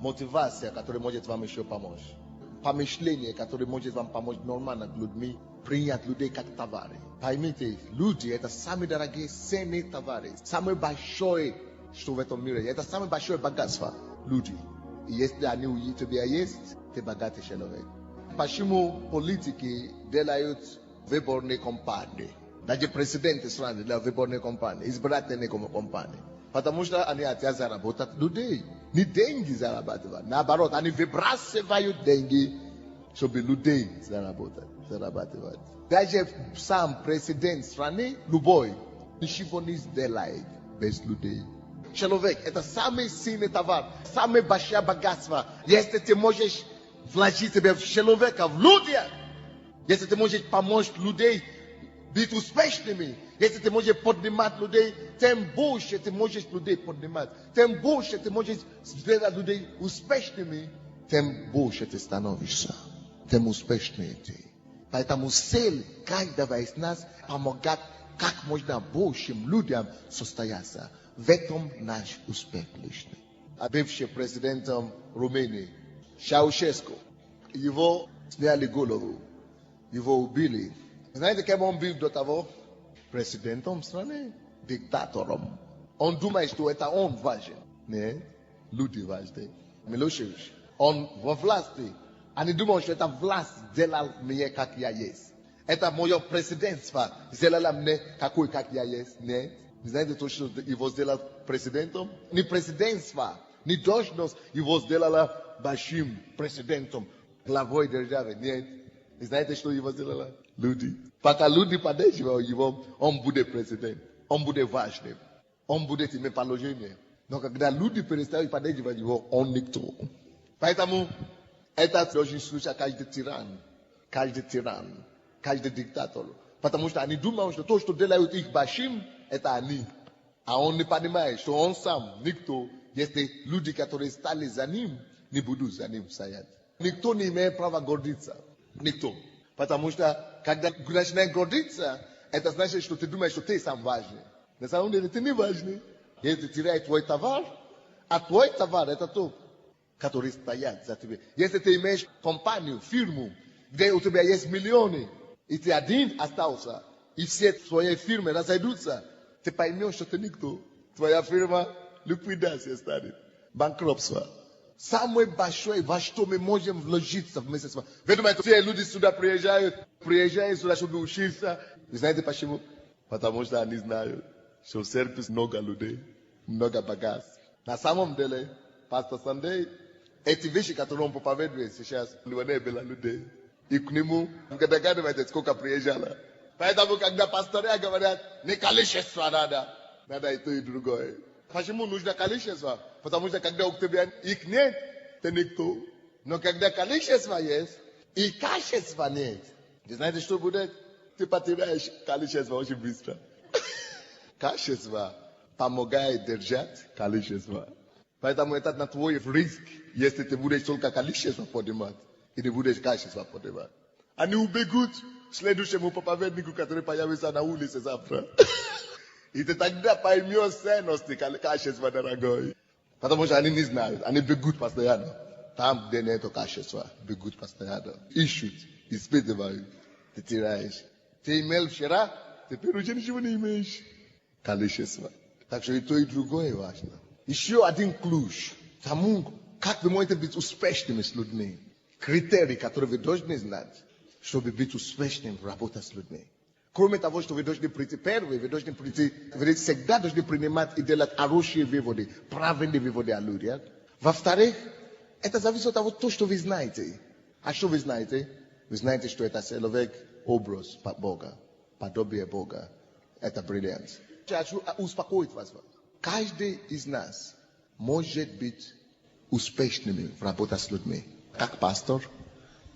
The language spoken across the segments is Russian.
мотивация, которая может вам еще помочь. Помышление, которое может вам помочь нормально людьми, принять людей как товары. Поймите, люди – это самые дорогие, ценные товары. Самое большое, что в этом мире. Это самое большое богатство – люди. И если они у тебя есть, ты богатый человек. Почему политики делают выборные кампании? Даже президенты страны делают выборные кампании, избирательные кампании. Потому что они хотят заработать людей. Не деньги зарабатывать. Наоборот, они выбрасывают деньги, чтобы людей зарабатывать. Даже сам президент страны, любой, ничего не сделает без людей. Человек – это самый сильный товар, самое большое богатство. Если ты можешь вложить себя в человека, в людей, если ты можешь помочь людей быть успешными, если ты можешь поднимать людей, тем больше ты можешь людей поднимать, тем больше ты можешь сделать людей успешными, тем больше ты становишься, тем успешнее ты. Поэтому цель каждого из нас помогать как можно большим людям состояться. В этом наш успех личный. А бывший президентом Румынии Чаушеску, его сняли голову, его убили. Знаете, кем он был до того? Президентом страны, диктатором. Он думает, что это он важен. Нет, люди важны. Милошевич, он во власти. Они думают, что это власть сделала мне, как я есть. Это мое президентство сделало мне такой, как я есть. Нет. Знаете, то, что его сделал президентом? Не президентство, не должность его сделала большим президентом, главой державы. Нет. Знаете, что его сделала? Люди. Пока люди поддерживают его, он будет президент. Он будет важным. Он будет иметь положение. Но когда люди перестают поддерживать его, он никто. Поэтому это очень случай каждый тиран, каждый диктатор. Потому что они думают, что то, что делают их большим, это они. А он не понимает, что он сам никто, если люди, которые стали за ним, не будут за ним стоять. Никто не имеет права гордиться. Никто. Потому что, когда начинаешь гордиться, это значит, что ты думаешь, что ты сам важный. На самом деле, ты не важный. Если теряешь твой товар, а твой товар это то, который стоят за тебя. Если ты имеешь компанию, фирму, где у тебя есть миллионы, и ты один остался, и все твои фирмы разойдутся, ты поймешь, что ты никто. Твоя фирма ликвидация станет. Банкротство. Самое большое, во что мы можем вложиться вместе с вами. Вы думаете, все люди сюда приезжают сюда, чтобы учиться. Вы знаете почему? Потому что они знают, что в церкви много людей, много богатств. На самом деле, пастор Сандей, эти вещи, которые он проповедует сейчас, не было людей. И к нему, догадываетесь, сколько приезжало. Поэтому, когда пасторы говорят, не количество надо и то, и другое. Почему нужно количество? Потому что когда у тебя их нет, ты никто. Но когда количество есть, и качества нет, ты знаете, что будет? Ты потеряешь количество очень быстро. Качество помогает держать количество. Поэтому это на твой риск, если ты будешь только количество поднимать, и не будешь качество поднимать. Они убегут следующему проповеднику, который появится на улице завтра. И ты тогда поймешь ценности качества, дорогой. Потому что они не знают, они бегут постоянно. Там, где нет качества, бегут постоянно. Ищут, испытывают, ты теряешь. Ты имел вчера, теперь уже ничего не имеешь. Количество. Так что и то, и другое важно. Еще один ключ тому, как вы можете быть успешными с людьми. Критерии, которые вы должны знать, чтобы быть успешным в работе с людьми. Кроме того, что вы должны прийти первые, вы всегда должны принимать и делать хорошие выводы, правильные выводы о людях. Во-вторых, это зависит от того, что вы знаете. А что вы знаете? Вы знаете, что это человек, образ Бога, подобие Бога. Это бриллиант. Хочу успокоить вас. Каждый из нас может быть успешными в работе с людьми. Как пастор,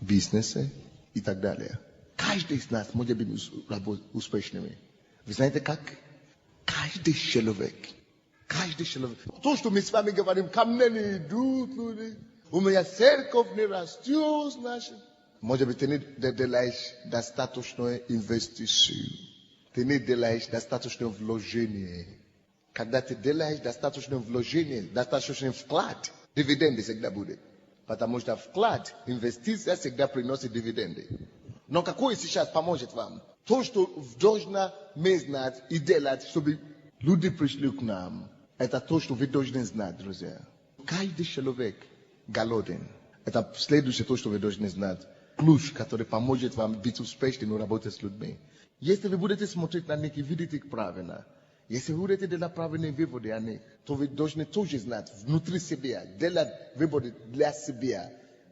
в бизнесе и так далее. Каждый из нас может быть успешными. Вы знаете как? Каждый человек. То, что мы с вами говорим, ко мне не идут люди. У меня церковь не растет, значит. Может быть, ты не делаешь достаточную инвестицию. Ты не делаешь достаточное вложение. Когда ты делаешь достаточное вложение, достаточный вклад, Дивиденды всегда будет. Потому что вклад, инвестиция всегда приносит дивиденды. Но какое сейчас поможет вам? То, что должно мы знать и делать, чтобы люди пришли к нам, это то, что вы должны знать, друзья. Каждый человек голоден. Это следующее то, что вы должны знать. Ключ, который поможет вам быть успешным в работе с людьми. Если вы будете смотреть на них и видите их правильно, если вы будете делать правильные выводы о них, то вы должны тоже знать внутри себя, делать выводы для себя.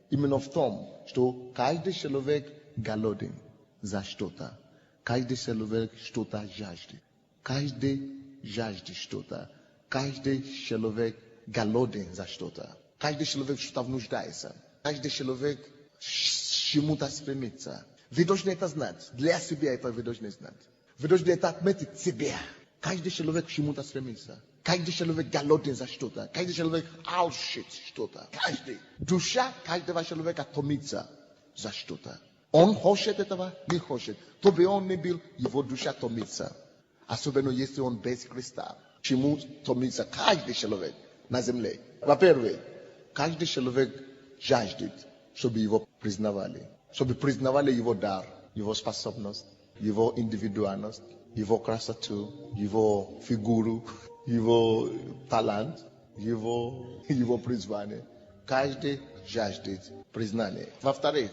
Именно в том, что каждый человек голоден за что-то. Каждый человек что-то жаждет. Каждый жаждет что-то. Каждый человек голоден за что-то. Каждый человек что-то нуждается. Каждый человек чему-то стремится. Вы должны это знать. Для себя это вы должны знать. Вы должны это отметить себе. Каждый человек к чему-то стремится. Каждый человек голоден за что-то. Каждый человек алчит что-то. Каждый. Душа каждого человека томится за что-то. Он хочет этого, не хочет. То бы он не был, его душа томится. Особенно если он без Христа. Чему томится каждый человек на земле? Во-первых, каждый человек жаждет, чтобы его признавали. Чтобы признавали его дар, его способность, его индивидуальность, его красоту, его фигуру, его талант, его призвание. Каждый жаждет признания. Во-вторых,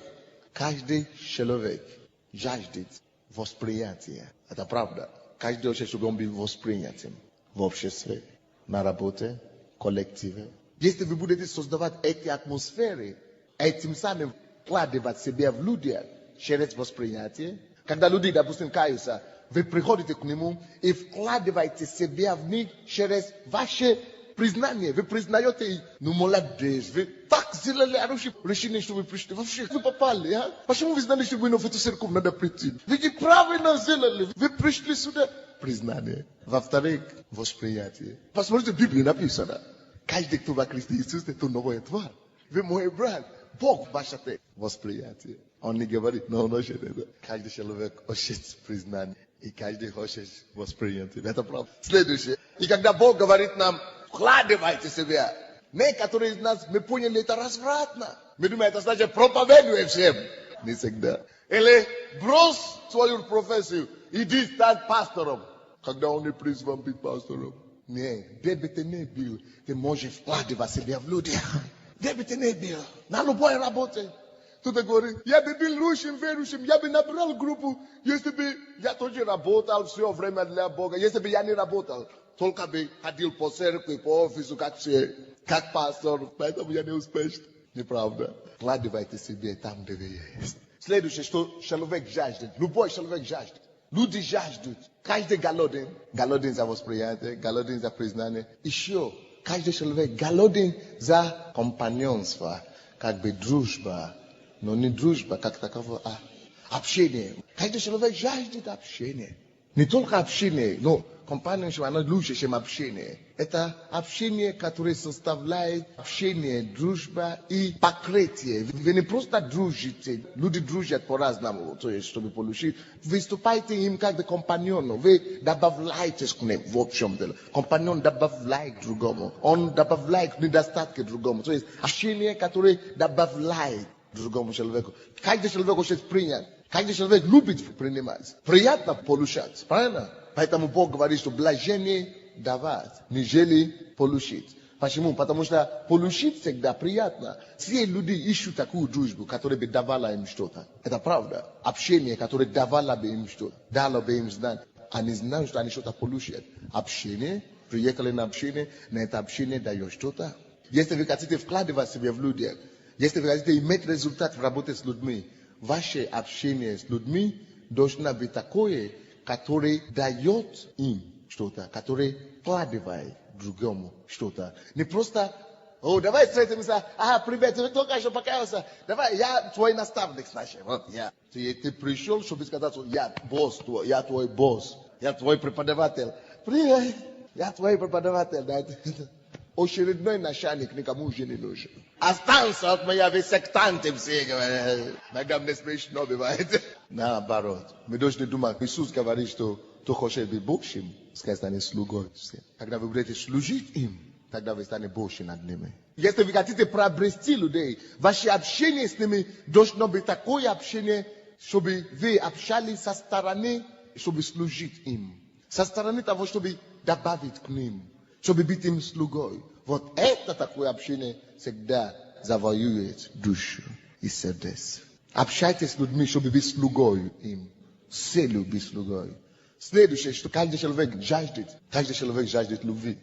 каждый человек жаждет восприятия. Это правда. Каждый хочет, чтобы он был воспринятым в обществе, на работе, коллективе. Если вы будете создавать эти атмосферы, этим самым вкладывать себя в людей через восприятие, когда люди, допустим, каются, вы приходите к нему и вкладываете себя в них через ваше признание. Вы признаете, ну молодец, вы так сделали хорошее решение, что вы пришли. Вообще, вы попали, а? Почему вы знали, что вы в эту церковь надо прийти? Вы правильно сделали, вы пришли сюда. Признание. Во-вторых, восприятие. Посмотрите, в Библии написано. Каждый, кто во Христе Иисусе, то новая тварь. Вы мой брат. Бог ваш отец. Восприятие. Он не говорит, но он хочет это. Каждый человек хочет признание. И каждый хочет восприятие. Это правда. Следующее. И когда Бог говорит нам, вкладывайте себя. Некоторые из нас, мы поняли это развратно. Мы думаем, это значит проповедуй всем. Не всегда. Или брось свою профессию. Иди стать пастором. Когда он не призван быть пастором. Нет, где бы ты не был, ты можешь вкладывать себя в людей. Где бы ты не был, на любой работе. Кто-то говорит, я бы был лучшим верующим, я бы набрал группу, если бы я тоже работал все время для Бога, если бы я не работал, только бы ходил по церкви, по офису, как все, как пастор, поэтому я не успешен. Неправда. Вкладывайте себя там, где вы есть. Следующее, что человек жаждет, любой человек жаждет. Люди жаждут. Каждый голоден. Голоден за восприятие, голоден за признание. Еще каждый человек голоден за компаньонство, как бы дружба. Но не дружба, как таковое, а общение. Каждый человек жаждет общения. Не только общение, но компаньонство, оно лучше, чем общение. Это общение, которое составляет общение, дружба и покрытие. Вы не просто дружите, люди дружат по-разному, то есть, чтобы получить. Выступайте им как компаньон, вы добавляетесь к ним, в общем деле. Компаньон добавляет другому, он добавляет недостатки другому. То есть, общение, которое добавляет другому человеку. Каждый человек хочет принять. Каждый человек любит принимать. Приятно получать. Правильно? Поэтому Бог говорит, что блажение давать, нежели получить. Почему? Потому что получить всегда приятно. Все люди ищут такую дружбу, которая бы давала им что-то. Это правда. Общение, которое давало бы им что-то. Дало бы им знать. Они знают, что они что-то получат. Общение, приехали на это общение дает что-то. Если вы хотите вкладывать себя в людей, если вы хотите иметь результат в работе с людьми, ваше общение с людьми должно быть такое, которое дает им что-то, которое вкладывает другому что-то. Не просто, давай встретимся, привет, ты только что покаялся, давай, я твой наставник, значит, вот я. Ты пришел, чтобы сказать, что я босс твой, я твой босс, я твой преподаватель. Привет, я твой преподаватель, да? Очередной начальник никому уже не нужен. Останься от меня, вы сектанты все, говорят. Иногда мне смешно бывает. Наоборот. Мы должны думать, Иисус говорит, что кто хочет быть Божьим, пускай станет слугой. Когда вы будете служить им, тогда вы станете Божьим над ними. Este vikatite prabresti ludei. Vashi abshenie snemi doshno betakoy abshenie shobi ve abshali sastarane shobi slujit im. Sastarane tavo shobi dabavit knim. Shobi bitim slugoy. Vot eta takoy abshenie segda zavayuet dushu isedes. Abshaites ludmi shobi bit slugoy im. Selu bit slugoy. Следующее, что каждый человек жаждет любви.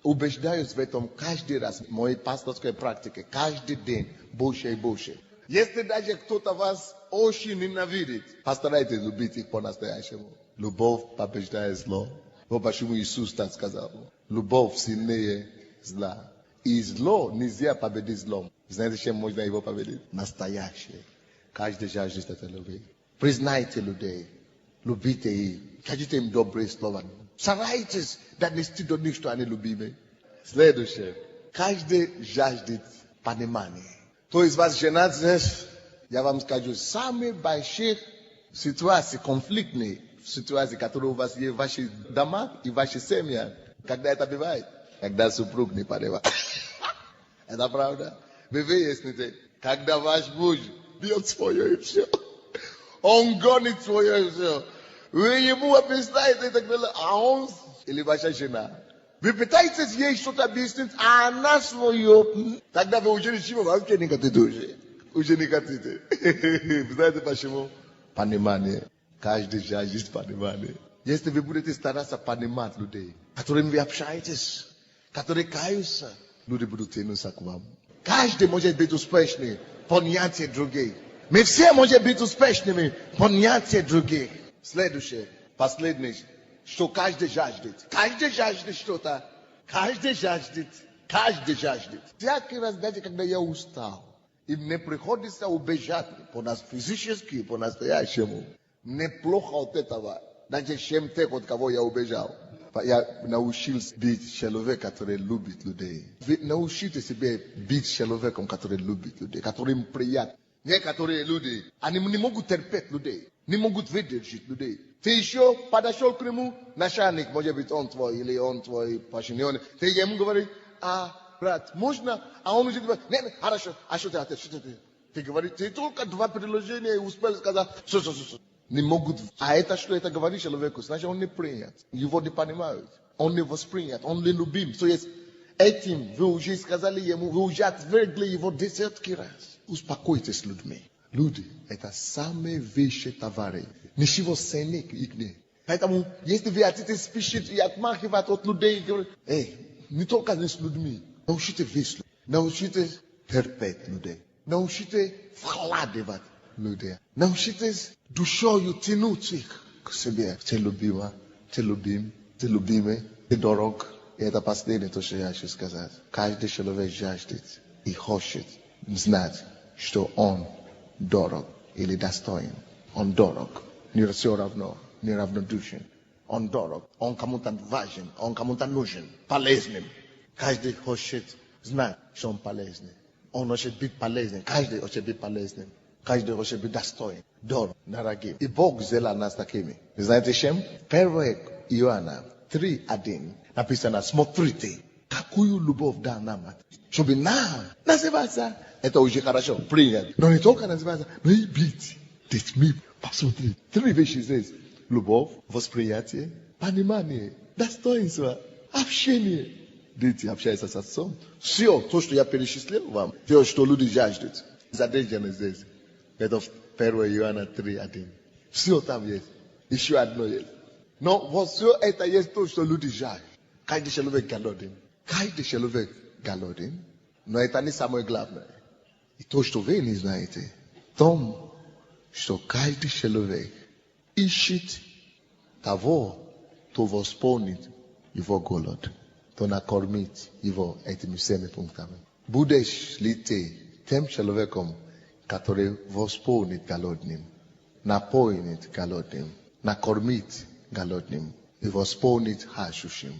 Убеждаюсь в этом каждый раз в моей пасторской практике, каждый день больше и больше. Если даже кто-то вас очень ненавидит, постарайтесь любить их по-настоящему. Любовь побеждает зло. Вот почему Иисус так сказал. Любовь сильнее зла. И зло нельзя победить злом. Знаете, чем можно его победить? Настоящее. Каждый жаждет этой любви. Признайте людей. Любите их. Кажите им добрые слова. Старайтесь донести до них, что они любимы. Следующее. Каждый жаждет понимания. Кто из вас женат здесь? Я вам скажу, самые большие ситуации, конфликтные ситуации, которые у вас есть в ваших домах и в ваших семьях. Когда это бывает? Когда супруг не понимает. Это правда? Вы выясните, когда ваш муж бьет свое и все. Он гонит свое и все. Вы ему объясняете и так далее, а он или ваша жена. Вы пытаетесь ей что-то объяснить, а она свое. Тогда вы уже ничего вообще не хотите уже. Уже не хотите. Знаете почему? Понимание. Каждый жаждет понимания. Если вы будете стараться понимать людей, которыми вы общаетесь, которые каются, люди будут тянуться к вам. Каждый может быть успешным, понятие других. Мы все можем быть успешными, понятие других. Следующее, последнее, что каждый жаждет. Каждый жаждет что-то. Каждый жаждет. Всякий раз, даже когда я устал, и мне приходится убежать по-физически, по-настоящему, мне плохо от этого. Даже чем тех, от кого я убежал. Я научился быть человеком, который любит людей. Вы научите себя быть человеком, который любит людей, которым приятно. Некоторые люди, они не могут терпеть людей. Не могут выдержать людей. Ты еще подошел к нему, начальник, может быть, он твой, или он твой подчиненный. Ты ему говоришь, брат, можно? А он уже говорит, нет, хорошо, а что ты ответишь? Ты говоришь, ты только два предложения успел сказать, не могут. А это что это говорит человеку? Значит, он не принят. Его не понимают. Он не воспринят, он не любим. То есть, этим вы уже сказали ему, вы уже отвергли его десятки раз. Успокойтесь людьми. Люди – это самые вещи товары. Ничего ценнее их нет. Поэтому, если вы хотите спешить и отмахивать от людей, не только не с людьми. Научите весело. Научитесь терпеть людей. Научитесь вкладывать людей. Научитесь душою тянуть их к себе. Ты любима, ты любим, ты любимый, ты дорог. И это последнее, то, что я хочу сказать. Каждый человек жаждет и хочет знать, что он дорог или достоин. Он дорог. Не все равно, не равнодушен. Он дорог. Он кому-то важен. Он кому-то нужен. Полезным. Каждый хочет знать, что он полезный. Он хочет быть полезным. Каждый хочет быть полезным. Каждый хочет быть достоин. Дорог. Дорогим. И Бог сделал нас такими. Вы знаете чем? 1 Иоанна 3:1 написано: смотрите, какую любовь дал нам. Чтобы нам называться. Это уже хорошо, принято. Но не только называется, но и быть детьми. Посмотри, 3 вещи здесь. Любовь, восприятие, понимание, достоинство, общение. Дети общаются с отцом. Все то, что я перечислил вам, все, что люди жаждут, задержано здесь. Это 1 Иоанна 3:1. Все там есть. Еще одно есть. Но вот все это есть то, что люди жаждут. Каждый человек голоден. Каждый человек голоден. Но это не самое главное. И то, что вы не знаете, в том, что каждый человек ищет того, кто восполнит его голод, кто накормит его этими 7 пунктами. Будешь ли ты тем человеком, который восполнит голодным, напоит голодным, накормит голодным и восполнит хашущим?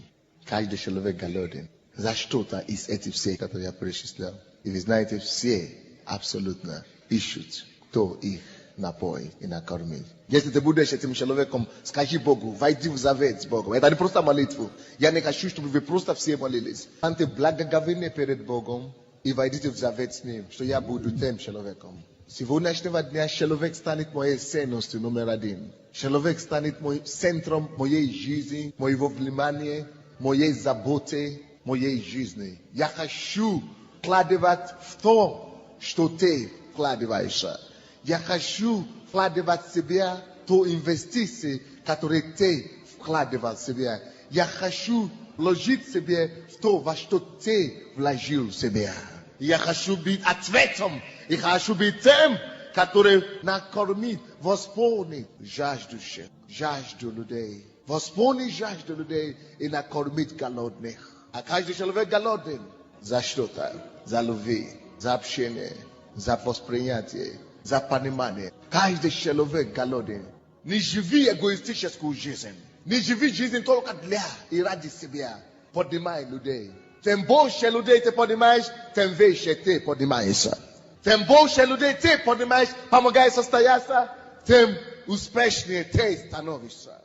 Каждый человек голоден. За что-то из этих всех, которые я перечислял. И вы знаете, все абсолютно ищут, кто их напоит и накормит. Если ты будешь этим человеком, скажи Богу, войди в завет с Богом. Это не просто молитву. Я не хочу, чтобы вы просто все молились. Анте благоговение перед Богом И войдите в завет с ним, что я буду тем человеком. Сегодняшнего дня человек станет моей ценностью номер один. Человек станет центром моей жизни, моего внимания, моей заботы, моей жизни. Я хочу вкладывать в то, что ты вкладываешься. Я хочу вкладывать в себя ту инвестиции, которые ты вкладывал в себя. Я хочу вложить себе в то, во что ты вложил в себя. Я хочу быть ответом. Я хочу быть тем, который накормит, восполнит жажду людей. Восполнит жажду людей и накормит голодных. А каждый человек голоден за что-то, за любви, за общение, за восприятие, за понимание. Каждый человек голоден. Не живи эгоистическую жизнь. Не живи жизнь только для и ради себя. Поднимай людей. Тем больше людей ты поднимаешь, тем выше ты поднимаешься. Тем больше людей ты поднимаешь, помогаешь состояться, тем успешнее ты становишься.